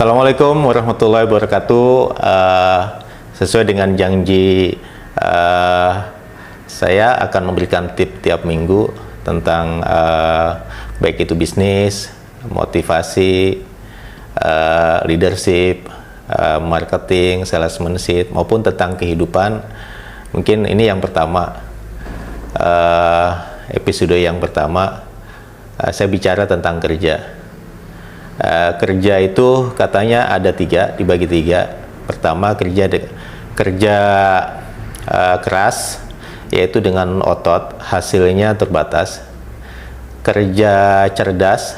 Assalamualaikum warahmatullahi wabarakatuh. Sesuai dengan janji, saya akan memberikan tips tiap minggu tentang baik itu bisnis, motivasi, leadership, marketing, salesmanship, maupun tentang kehidupan. Mungkin ini yang pertama, episode yang pertama, saya bicara tentang kerja. Kerja itu katanya ada tiga, dibagi tiga. Pertama, kerja keras, yaitu dengan otot, hasilnya terbatas. Kerja cerdas,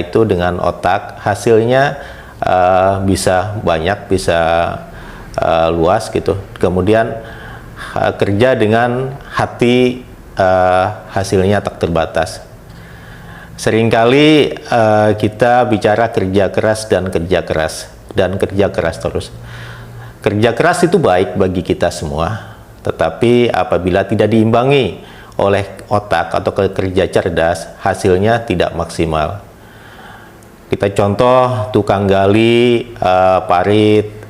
itu dengan otak, hasilnya bisa banyak, bisa luas gitu. Kemudian kerja dengan hati, hasilnya tak terbatas. Seringkali kita bicara kerja keras dan kerja keras terus. Kerja keras itu baik bagi kita semua, tetapi apabila tidak diimbangi oleh otak atau kerja cerdas, hasilnya tidak maksimal. Kita contoh tukang gali, parit,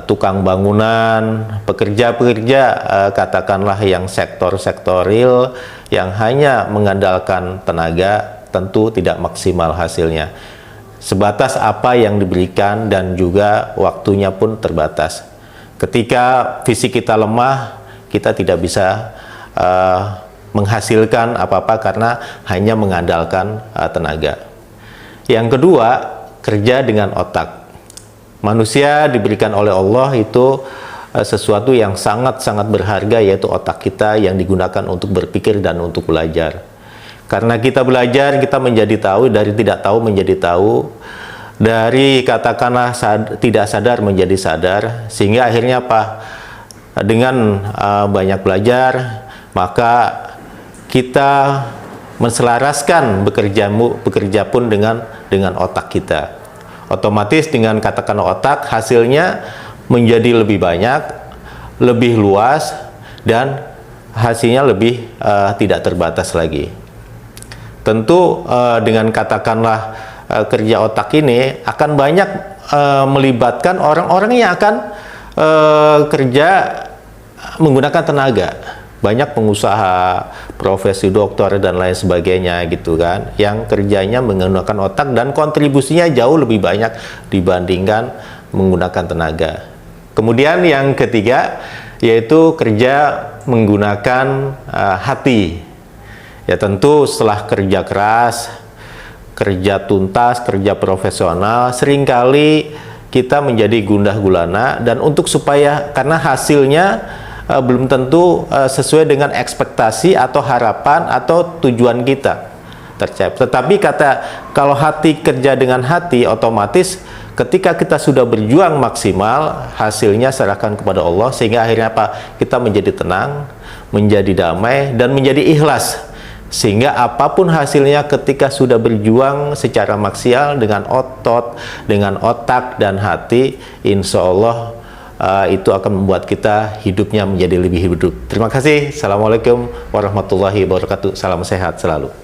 tukang bangunan, pekerja-pekerja katakanlah yang sektor real yang hanya mengandalkan tenaga, tentu tidak maksimal hasilnya. Sebatas apa yang diberikan dan juga waktunya pun terbatas. Ketika fisik kita lemah, kita tidak bisa menghasilkan apa-apa karena hanya mengandalkan tenaga. Yang kedua, kerja dengan otak. Manusia diberikan oleh Allah itu sesuatu yang sangat-sangat berharga, yaitu otak kita yang digunakan untuk berpikir dan untuk belajar. Karena kita belajar, kita menjadi tahu, dari tidak tahu menjadi tahu, dari katakanlah tidak sadar menjadi sadar, sehingga akhirnya apa? Dengan banyak belajar, maka kita menselaraskan bekerja pun dengan otak kita. Otomatis dengan katakanlah otak, hasilnya menjadi lebih banyak, lebih luas, dan hasilnya lebih tidak terbatas lagi. Tentu dengan katakanlah kerja otak ini akan banyak melibatkan orang-orang yang akan kerja menggunakan tenaga. Banyak pengusaha, profesi dokter dan lain sebagainya gitu kan, yang kerjanya menggunakan otak dan kontribusinya jauh lebih banyak dibandingkan menggunakan tenaga. Kemudian yang ketiga, yaitu kerja menggunakan hati. Ya tentu setelah kerja keras, kerja tuntas, kerja profesional, seringkali kita menjadi gundah gulana, dan untuk supaya, karena hasilnya belum tentu sesuai dengan ekspektasi atau harapan atau tujuan kita tercapai. Tetapi kalau hati kerja dengan hati, otomatis ketika kita sudah berjuang maksimal, hasilnya serahkan kepada Allah, sehingga akhirnya apa? Kita menjadi tenang, menjadi damai, dan menjadi ikhlas. Sehingga apapun hasilnya ketika sudah berjuang secara maksimal dengan otot, dengan otak dan hati, insya Allah itu akan membuat kita hidupnya menjadi lebih hidup. Terima kasih. Assalamualaikum warahmatullahi wabarakatuh. Salam sehat selalu.